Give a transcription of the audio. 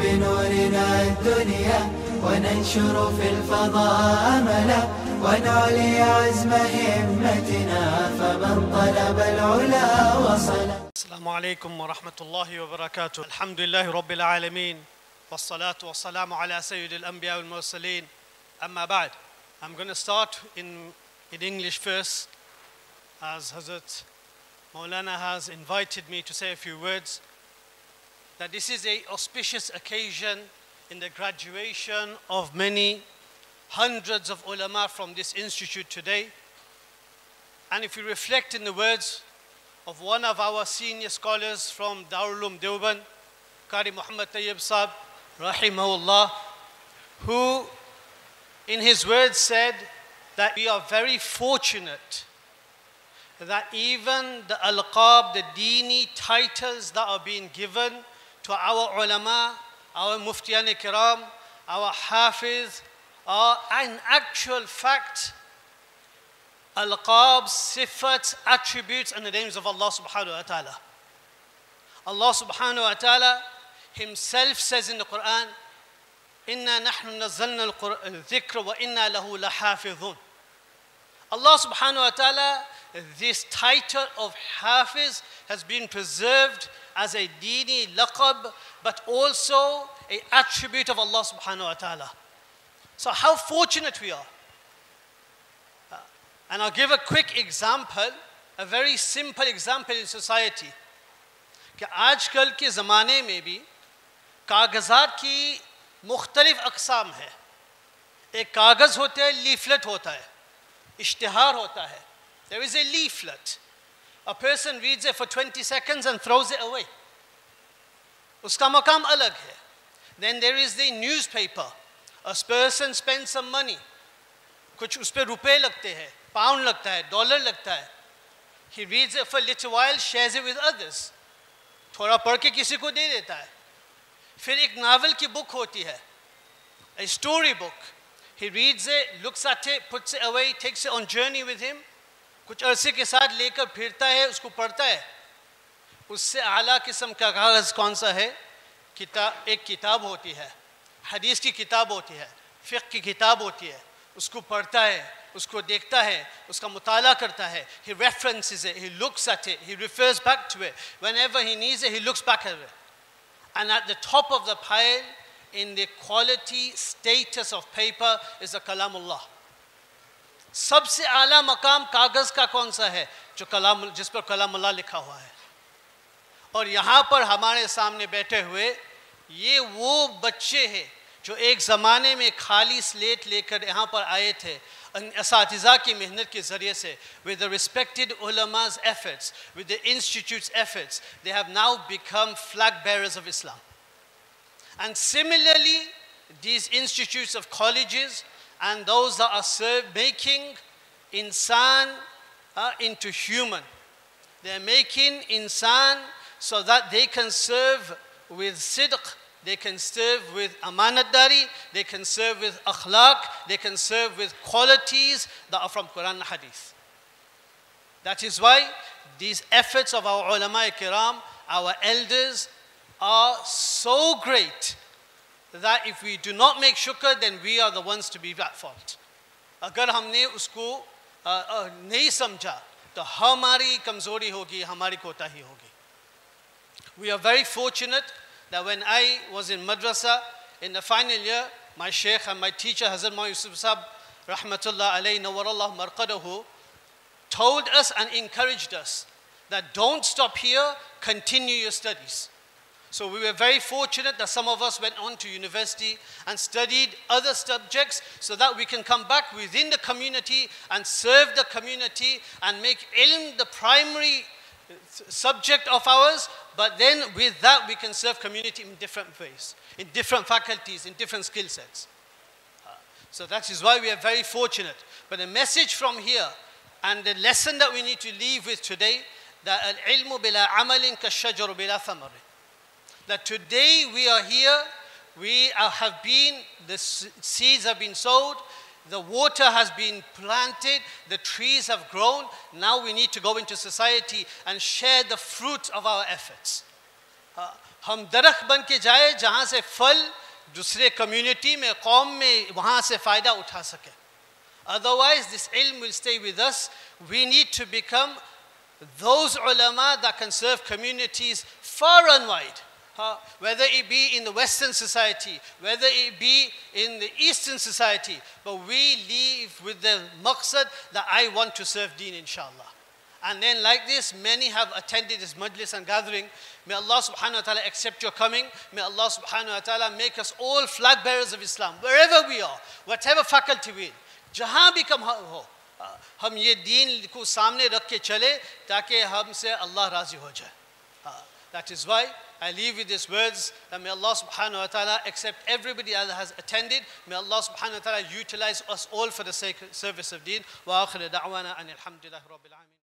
بنورنا الدنيا وننشر في الفضاء أملا ونعلي عزم همتنا فمن طلب العلا وصل. السلام عليكم ورحمة الله وبركاته. الحمد لله رب العالمين والصلاة والسلام على سيد الأنبياء والمرسلين. أما بعد, I'm going to start in English first, as Hazrat Moulana has invited me to say a few words. That this is an auspicious occasion in the graduation of many hundreds of ulama from this institute today. And if we reflect in the words of one of our senior scholars from Darul-Uloom Deoband, Qari Muhammad Tayyib Sahib, rahimahullah, who in his words said that we are very fortunate that even the alqab, the dini titles that are being given to our ulama, our muftiyan kiram, our hafiz, are in actual fact alqab, sifat, attributes and the names of Allah subhanahu wa ta'ala. Allah subhanahu wa ta'ala himself says in the Quran, Inna nahnu nazzalna al-dhikra wa inna lahu lahafidhun. Allah subhanahu wa ta'ala, this title of hafiz has been preserved as a dini laqab, but also an attribute of Allah subhanahu wa ta'ala. So how fortunate we are. And I'll give a quick example, a very simple example in society. कि आजकल के ज़माने में भी कागज़ात की मुख्तलिफ अक़साम है. एक कागज़ होता है, लीफलेट होता है, इश्तिहार होता है. There is a leaflet. A person reads it for 20 seconds and throws it away. Uska maqam alag hai. Then there is the newspaper. A person spends some money. Kuch us pe rupe lagte hai, pound lagta hai, dollar lagta hai. He reads it for a little while, shares it with others. Thoda पढ़ के किसी को दे देता है. फिर एक novel की book होती है, a story book. He reads it, looks at it, puts it away, takes it on journey with him. कुछ अरसे के साथ लेकर फिरता है, उसको पढ़ता है. उससे आला किस्म का कागज़ कौन सा है? एक किताब होती है, हदीस की किताब होती है, फ़िक़्ह की किताब होती है. उसको पढ़ता है, उसको देखता है, उसका मुताला करता है. He references it, he looks at it, he refers back to it. Whenever he needs it, he looks back at it. And at the top of the pile, in the quality status of paper, is the Kalamullah. सबसे आला मकाम कागज़ का कौन सा है? जो कलाम, जिस पर कलामुल्लाह लिखा हुआ है. और यहाँ पर हमारे सामने बैठे हुए ये वो बच्चे हैं जो एक ज़माने में खाली स्लेट लेकर यहाँ पर आए थे. असातिज़ा की मेहनत के ज़रिए से, with the respected ulama's efforts, with the institute's efforts, they have now become flag bearers of Islam. And similarly, these institutes of colleges and those that are making insan into human. They are making insan so that they can serve with sidq, they can serve with amanatdari, they can serve with akhlaq, they can serve with qualities that are from Quran and Hadith. That is why these efforts of our ulama kiram, our elders, are so great that if we do not make shukr, then we are the ones to be at fault. अगर हमने उसको नहीं समझा तो हमारी कमज़ोरी होगी, हमारी कोताही होगी. We are very fortunate that when I was in madrasa in the final year, my sheikh and my teacher Hazrat Yusuf Sahib, rahmatullah alayhi nawarallah marqadahu, told us and encouraged us that don't stop here, continue your studies. So we were very fortunate that some of us went on to university and studied other subjects so that we can come back within the community and serve the community and make ilm the primary subject of ours, but then with that we can serve community in different ways, in different faculties, in different skill sets. So that is why we are very fortunate. But the message from here and the lesson that we need to leave with today, that al-ilmu bila amalin kashajaru bila thamari. That today we are here, the seeds have been sowed, the water has been planted, the trees have grown. Now we need to go into society and share the fruit of our efforts. ہم درخت بن کے جائے جہاں سے پھل دوسرے community میں قوم میں وہاں سے فائدہ اٹھا سکے. Otherwise this ilm will stay with us. We need to become those ulama that can serve communities far and wide. Whether it be in the Western society, whether it be in the Eastern society, but we live with the maqsad that I want to serve deen, inshallah. And then like this, many have attended this majlis and gathering. May Allah subhanahu wa ta'ala accept your coming. May Allah subhanahu wa ta'ala make us all flag bearers of Islam, wherever we are, whatever faculty we in, jahan bhi kam ho. ہم یہ دین کو سامنے رکھ کے چلے تاکہ ہم سے اللہ راضی ہو جائے. That is why I leave with these words that may Allah subhanahu wa ta'ala accept everybody that has attended. May Allah subhanahu wa ta'ala utilize us all for the sake service of deen. Wa akhir da'wana anil hamdulillahi rabbil alamin.